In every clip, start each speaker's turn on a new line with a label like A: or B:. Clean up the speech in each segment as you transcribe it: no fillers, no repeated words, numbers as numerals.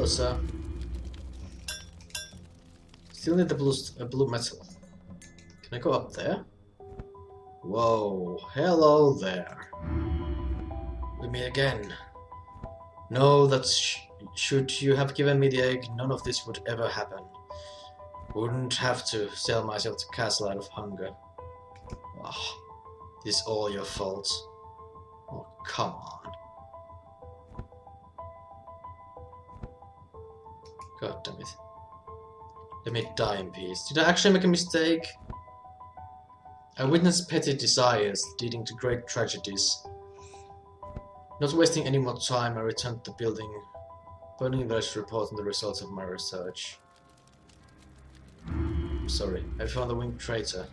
A: Hello, sir. Still need the blue metal. Can I go up there? Whoa, hello there. We meet again. Know that should you have given me the egg, none of this would ever happen. Wouldn't have to sell myself to castle out of hunger. Oh, this is all your fault. Oh, come on. God damn it. Let me die in peace. Did I actually make a mistake? I witnessed petty desires leading to great tragedies. Not wasting any more time, I returned to the building, burning the report on the results of my research. I'm sorry, I found the winged traitor.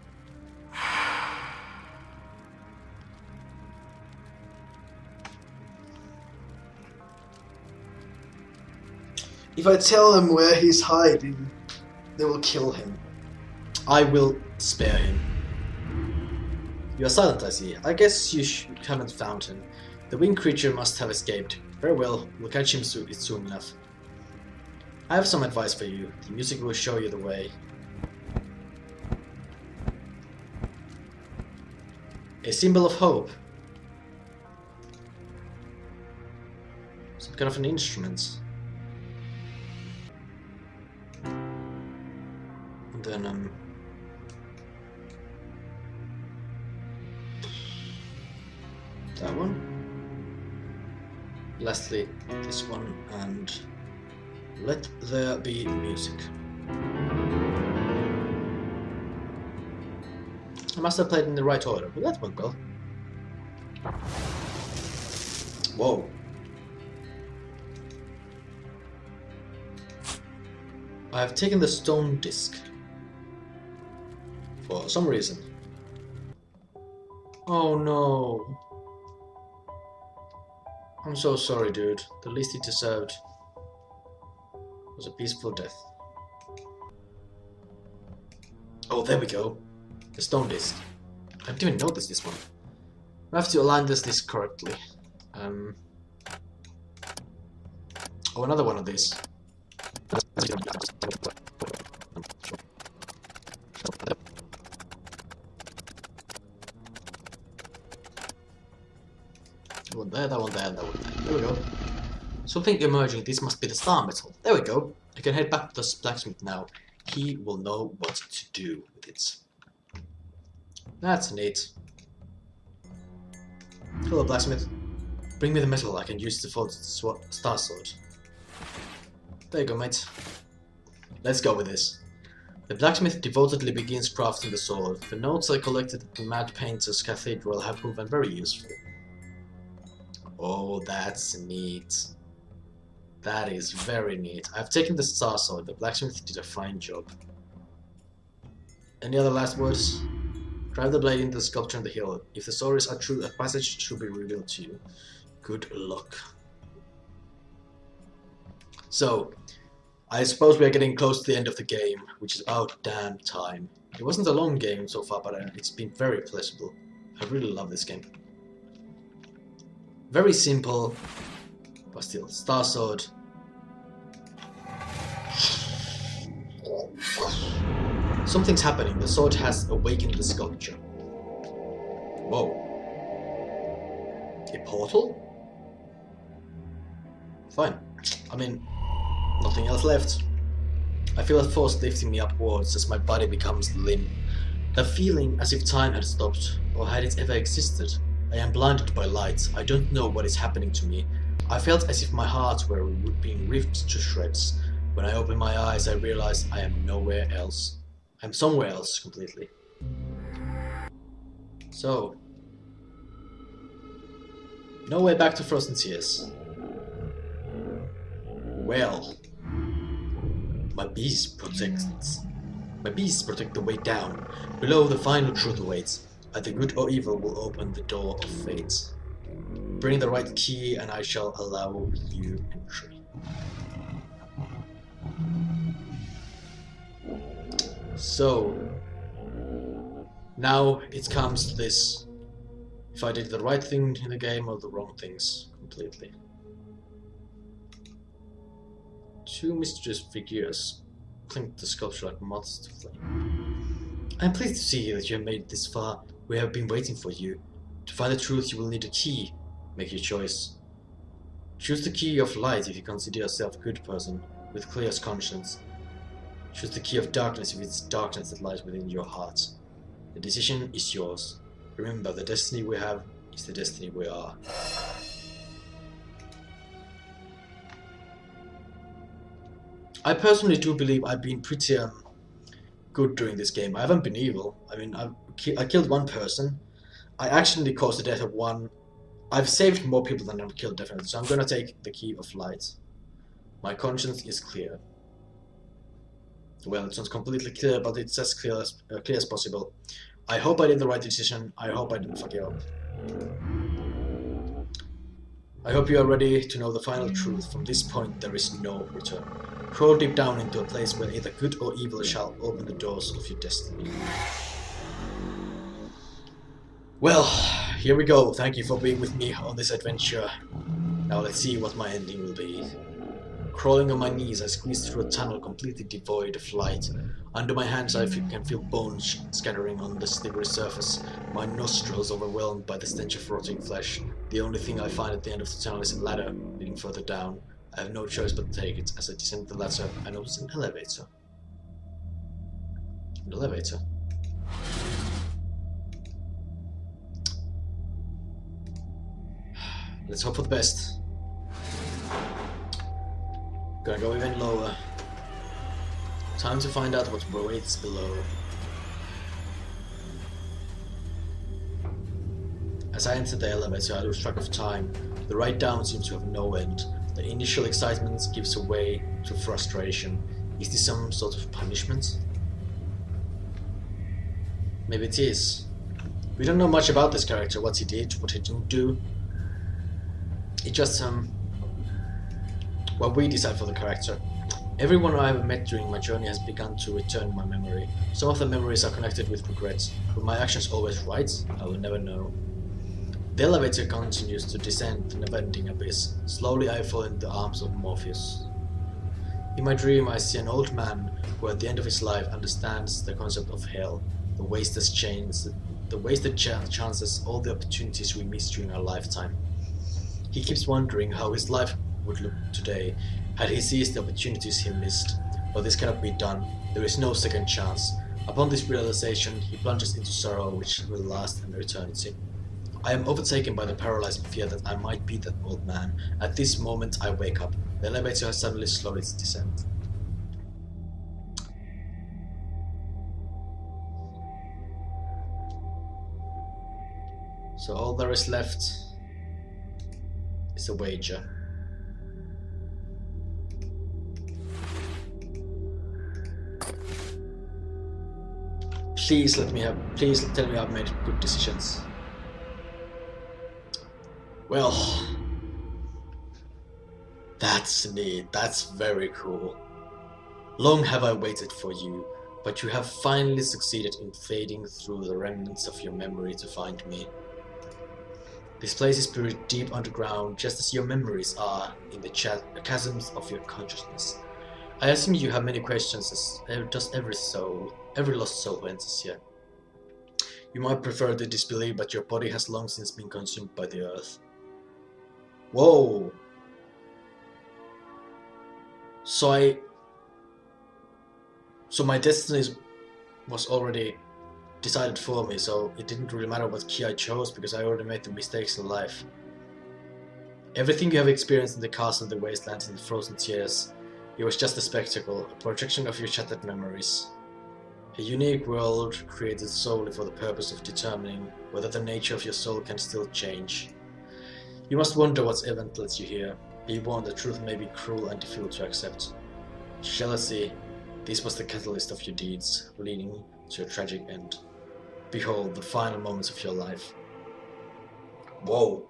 A: If I tell them where he's hiding, they will kill him. I will spare him. You are silent, I see. I guess you haven't found him. The winged creature must have escaped. Very well, we'll catch him soon enough. I have some advice for you. The music will show you the way. A symbol of hope. Some kind of an instrument. And then that one. Lastly, this one, and let there be music. I must have played in the right order, but that went well. Whoa. I have taken the stone disc. For some reason. Oh no. I'm so sorry, dude. The least he deserved was a peaceful death. Oh, there we go. The stone disc. I didn't even notice this one. I have to align this disc correctly. Oh, another one of these. That one there, that one there, that one there. There we go. Something emerging. This must be the star metal. There we go. I can head back to the blacksmith now. He will know what to do with it. That's neat. Hello, blacksmith. Bring me the metal. I can use it to forge the star sword. There you go, mate. Let's go with this. The blacksmith devotedly begins crafting the sword. The notes I collected at the Mad Painter's Cathedral have proven very useful. Oh, that's neat. That is very neat. I've taken the star sword. The blacksmith did a fine job. Any other last words? Drive the blade into the sculpture on the hill. If the stories are true, a passage should be revealed to you. Good luck. So, I suppose we are getting close to the end of the game, which is about damn time. It wasn't a long game so far, but it's been very pleasurable. I really love this game. Very simple, but still, Star Sword. Something's happening. The sword has awakened the sculpture. Whoa. A portal? Fine. I mean, nothing else left. I feel a force lifting me upwards as my body becomes limp. The feeling as if time had stopped, or had it ever existed. I am blinded by light. I don't know what is happening to me. I felt as if my heart were being ripped to shreds. When I opened my eyes, I realized I am nowhere else. I'm somewhere else completely. So, no way back to Frozen Tears. Well, my beasts protect the way down. Below, the final truth awaits. Either good or evil will open the door of fate. Bring the right key and I shall allow you entry. So, now it comes to this. If I did the right thing in the game or the wrong things completely. Two mysterious figures cling to the sculpture like moths to flame. I am pleased to see that you have made it this far. We have been waiting for you. To find the truth, you will need a key. Make your choice. Choose the key of light if you consider yourself a good person, with clear conscience. Choose the key of darkness if it's darkness that lies within your heart. The decision is yours. Remember, the destiny we have is the destiny we are. I personally do believe I've been pretty good during this game. I haven't been evil. I mean, I killed one person. I actually caused the death of one. I've saved more people than I've killed, definitely. So I'm gonna take the key of light. My conscience is clear. Well, it's not completely clear, but it's as clear as possible. I hope I did the right decision. I hope I didn't fuck it up. I hope you are ready to know the final truth. From this point, there is no return. Crawl deep down into a place where either good or evil shall open the doors of your destiny. Well, here we go. Thank you for being with me on this adventure. Now let's see what my ending will be. Crawling on my knees, I squeeze through a tunnel completely devoid of light. Under my hands, I can feel bones scattering on the slippery surface. My nostrils overwhelmed by the stench of rotting flesh. The only thing I find at the end of the tunnel is a ladder leading further down. I have no choice but to take it. As I descend the ladder, I notice an elevator. An elevator. Let's hope for the best. Gonna go even lower. Time to find out what waits below. As I enter the elevator, I lose track of time. The ride down seems to have no end. The initial excitement gives way to frustration. Is this some sort of punishment? Maybe it is. We don't know much about this character, what he did, what he didn't do. It just what we decide for the character. Everyone I have met during my journey has begun to return my memory. Some of the memories are connected with regrets. Were my actions always right? I will never know. The elevator continues to descend the never-ending abyss. Slowly I fall into the arms of Morpheus. In my dream I see an old man who at the end of his life understands the concept of hell, the wasted chances, all the opportunities we miss during our lifetime. He keeps wondering how his life would look today had he seized the opportunities he missed. But this cannot be done. There is no second chance. Upon this realization, he plunges into sorrow which will last an eternity. I am overtaken by the paralyzing fear that I might be that old man. At this moment I wake up. The elevator has suddenly slowed its descent. So all there is left is a wager. Please tell me I've made good decisions. Well, that's neat, that's very cool. Long have I waited for you, but you have finally succeeded in fading through the remnants of your memory to find me. This place is buried deep underground, just as your memories are in the chasms of your consciousness. I assume you have many questions, as does every lost soul who enters here. You might prefer to disbelieve, but your body has long since been consumed by the earth. Whoa! So my destiny was already decided for me, so it didn't really matter what key I chose because I already made the mistakes in life. Everything you have experienced in the castle, the wastelands, and the frozen tears, it was just a spectacle, a projection of your shattered memories. A unique world created solely for the purpose of determining whether the nature of your soul can still change. You must wonder what event led you here. Be warned the truth may be cruel and difficult to accept. Jealousy, this was the catalyst of your deeds, leading to a tragic end. Behold the final moments of your life. Whoa!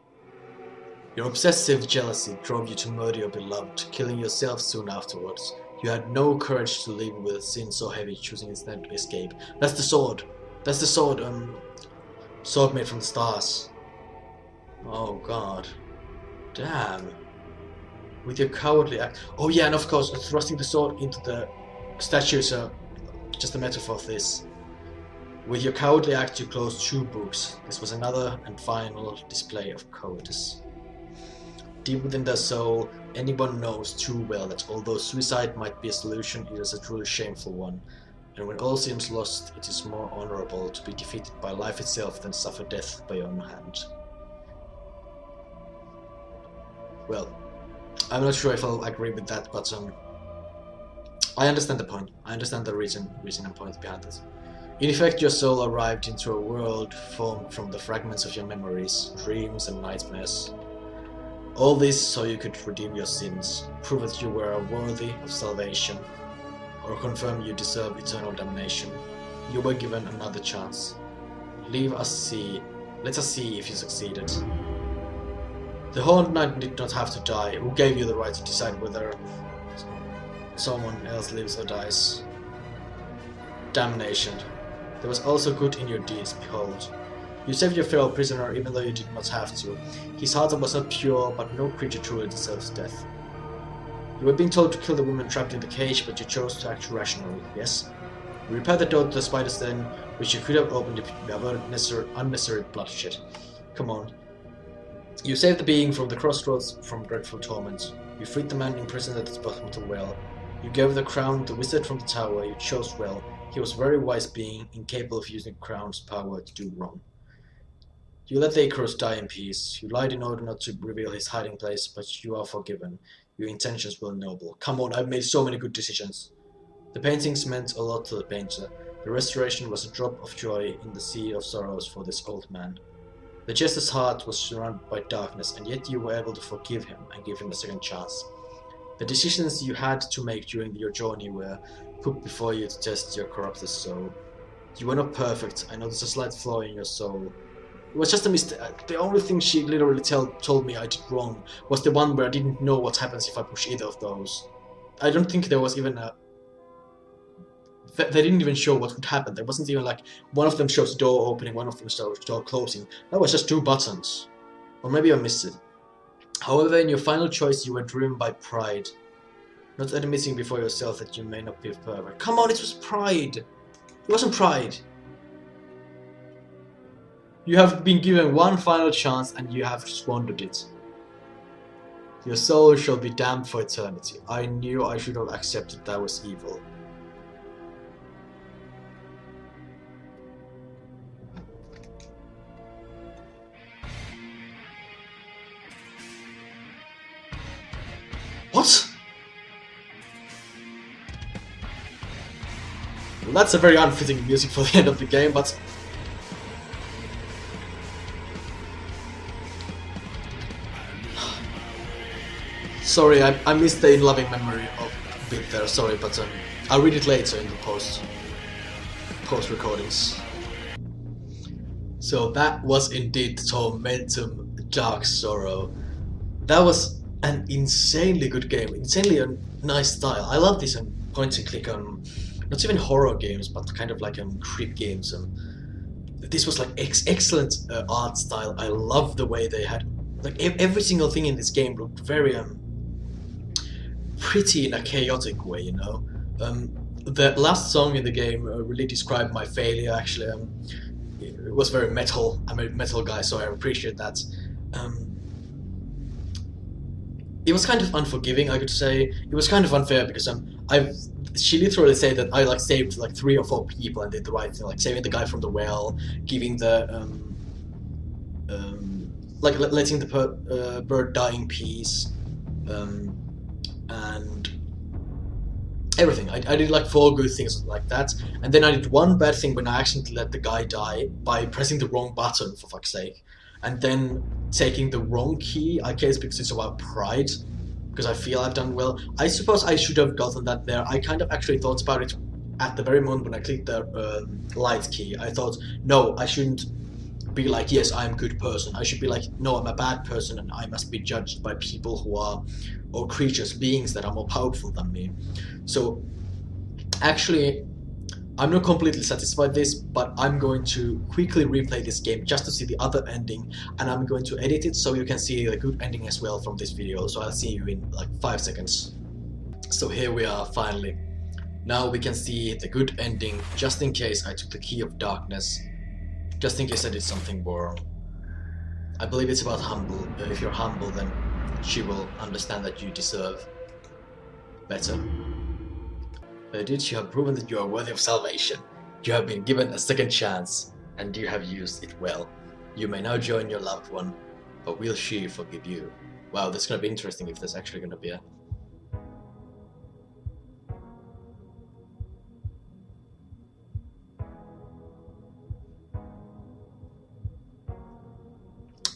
A: Your obsessive jealousy drove you to murder your beloved, killing yourself soon afterwards. You had no courage to live with a sin so heavy, choosing instead to escape. That's the sword! That's the sword, sword made from the stars. Oh god. Damn. With your cowardly act. Oh yeah, and of course, thrusting the sword into the statues are just a metaphor for this. With your cowardly act, you closed 2 books. This was another and final display of cowardice. Deep within their soul, anyone knows too well that although suicide might be a solution, it is a truly shameful one. And when all seems lost, it is more honorable to be defeated by life itself than suffer death by your own hand. Well, I'm not sure if I'll agree with that, but I understand the point. I understand the reason and point behind it. In effect, your soul arrived into a world formed from the fragments of your memories, dreams and nightmares. All this so you could redeem your sins, prove that you were worthy of salvation, or confirm you deserve eternal damnation. You were given another chance. Let us see if you succeeded. The Horned Knight did not have to die. Who gave you the right to decide whether someone else lives or dies? Damnation. There was also good in your deeds, behold. You saved your fellow prisoner even though you did not have to. His heart was not pure, but no creature truly deserves death. You were being told to kill the woman trapped in the cage, but you chose to act rationally, yes? You repaired the door to the spider's den, which you could have opened if you avoided unnecessary bloodshed. Come on. You saved the being from the crossroads from dreadful torment. You freed the man imprisoned at the bottom of the well. You gave the crown to the wizard from the tower. You chose well. He was a very wise being, incapable of using the crown's power to do wrong. You let the Icarus die in peace. You lied in order not to reveal his hiding place, but you are forgiven. Your intentions were noble. Come on, I've made so many good decisions. The paintings meant a lot to the painter. The restoration was a drop of joy in the sea of sorrows for this old man. The jester's heart was surrounded by darkness, and yet you were able to forgive him and give him a second chance. The decisions you had to make during your journey were put before you to test your corrupted soul. You were not perfect. I noticed a slight flaw in your soul. It was just a mistake. The only thing she literally told me I did wrong was the one where I didn't know what happens if I push either of those. I don't think there was even a... They didn't even show what would happen. There wasn't even like one of them shows the door opening, one of them shows the door closing. That was just 2 buttons. Or maybe I missed it. However, in your final choice you were driven by pride. Not admitting before yourself that you may not be perfect. Come on, it was pride! It wasn't pride. You have been given one final chance and you have squandered it. Your soul shall be damned for eternity. I knew I should have accepted that was evil. What? Well, that's a very unfitting music for the end of the game, but... Sorry, I missed the in-loving memory of a bit there, sorry, but I'll read it later in the post-recordings. So that was indeed Tormentum Dark Sorrow. That was an insanely good game, insanely a nice style. I love these point and click not even horror games, but kind of like creep games. This was like excellent art style. I love the way they had like every single thing in this game looked very pretty in a chaotic way, you know. The last song in the game really described my failure. Actually, it was very metal. I'm a metal guy, so I appreciate that. It was kind of unforgiving, I could say. It was kind of unfair because she literally said that I like saved like 3 or 4 people and did the right thing, like saving the guy from the well, giving the like letting the bird die in peace, and everything. I did like 4 good things like that, and then I did one bad thing when I accidentally let the guy die by pressing the wrong button, for fuck's sake. And then taking the wrong key, I guess because it's about pride, because I feel I've done well. I suppose I should have gotten that there. I kind of actually thought about it at the very moment when I clicked the light key. I thought, no, I shouldn't be like, yes, I'm a good person. I should be like, no, I'm a bad person and I must be judged by people who are, or creatures, beings that are more powerful than me. So, actually, I'm not completely satisfied with this, but I'm going to quickly replay this game just to see the other ending, and I'm going to edit it so you can see the good ending as well from this video. So I'll see you in like 5 seconds. So here we are finally. Now we can see the good ending, just in case I took the key of darkness, just in case I did something wrong. I believe it's about humble. If you're humble, then she will understand that you deserve better. Dude, you have proven that you are worthy of salvation. You have been given a second chance, and you have used it well. You may now join your loved one, but will she forgive you? Wow, that's gonna be interesting if there's actually gonna be a...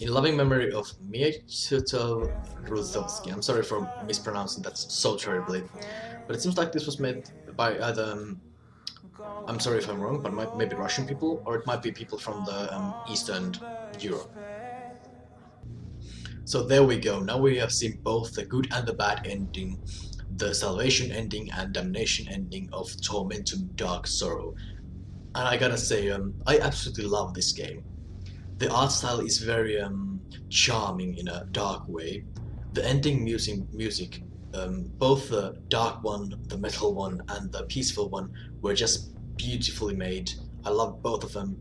A: In loving memory of Ruthowski. I'm sorry for mispronouncing that so terribly, but it seems like this was made by either, I'm sorry if I'm wrong, but maybe Russian people, or it might be people from the Eastern Europe. So there we go, now we have seen both the good and the bad ending, the salvation ending and damnation ending of Tormentum Dark Sorrow. And I gotta say, I absolutely love this game. The art style is very charming in a dark way. The ending music, both the dark one, the metal one, and the peaceful one were just beautifully made. I love both of them.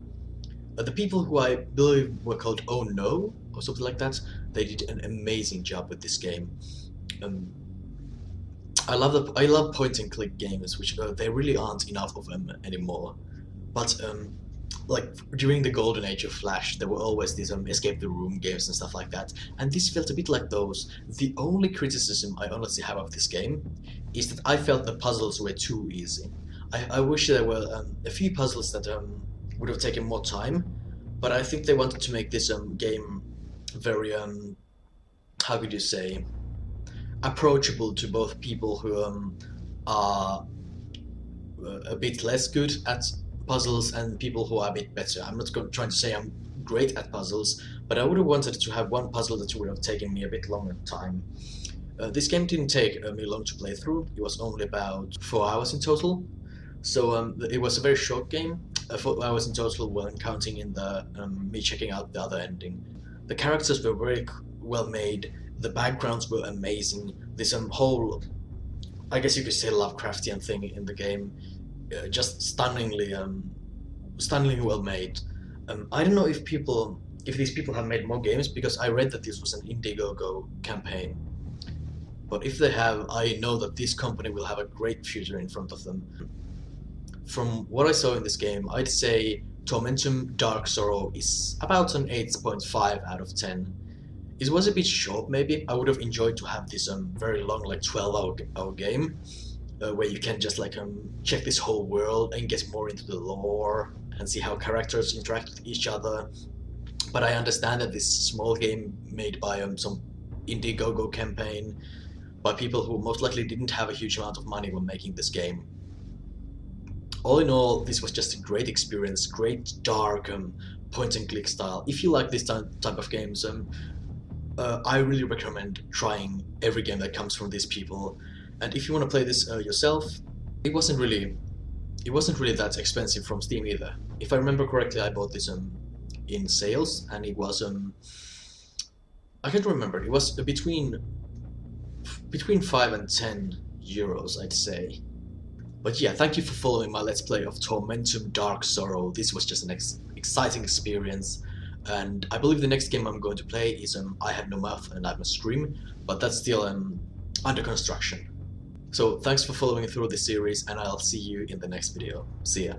A: The people who I believe were called Oh No, or something like that, they did an amazing job with this game. I love point and click games, which there really aren't enough of them anymore. But like during the golden age of Flash, there were always these escape the room games and stuff like that, and this felt a bit like those. The only criticism I honestly have of this game is that I felt the puzzles were too easy. I wish there were a few puzzles that would have taken more time, but I think they wanted to make this game very how could you say, approachable to both people who are a bit less good at puzzles and people who are a bit better. I'm not trying to say I'm great at puzzles, but I would have wanted to have one puzzle that would have taken me a bit longer time. This game didn't take me long to play through. It was only about 4 hours in total, so it was a very short game. 4 hours in total when counting in the me checking out the other ending. The characters were very well made, the backgrounds were amazing, this whole, I guess you could say, Lovecraftian thing in the game, just stunningly well made. I don't know if these people have made more games, because I read that this was an Indiegogo campaign. But if they have, I know that this company will have a great future in front of them. From what I saw in this game, I'd say Tormentum Dark Sorrow is about an 8.5 out of 10. It was a bit short maybe. I would have enjoyed to have this very long, like 12-hour game, where you can just like check this whole world and get more into the lore and see how characters interact with each other. But I understand that this small game made by some Indiegogo campaign, by people who most likely didn't have a huge amount of money when making this game. All in all, this was just a great experience, great dark point and click style. If you like this type of games, I really recommend trying every game that comes from these people. And if you want to play this yourself, it wasn't really that expensive from Steam either. If I remember correctly, I bought this in sales, and it was I can't remember. It was between 5 and 10 euros, I'd say. But yeah, thank you for following my Let's Play of Tormentum Dark Sorrow. This was just an exciting experience, and I believe the next game I'm going to play is I Have No Mouth and I Must Scream, but that's still under construction. So thanks for following through this series, and I'll see you in the next video. See ya.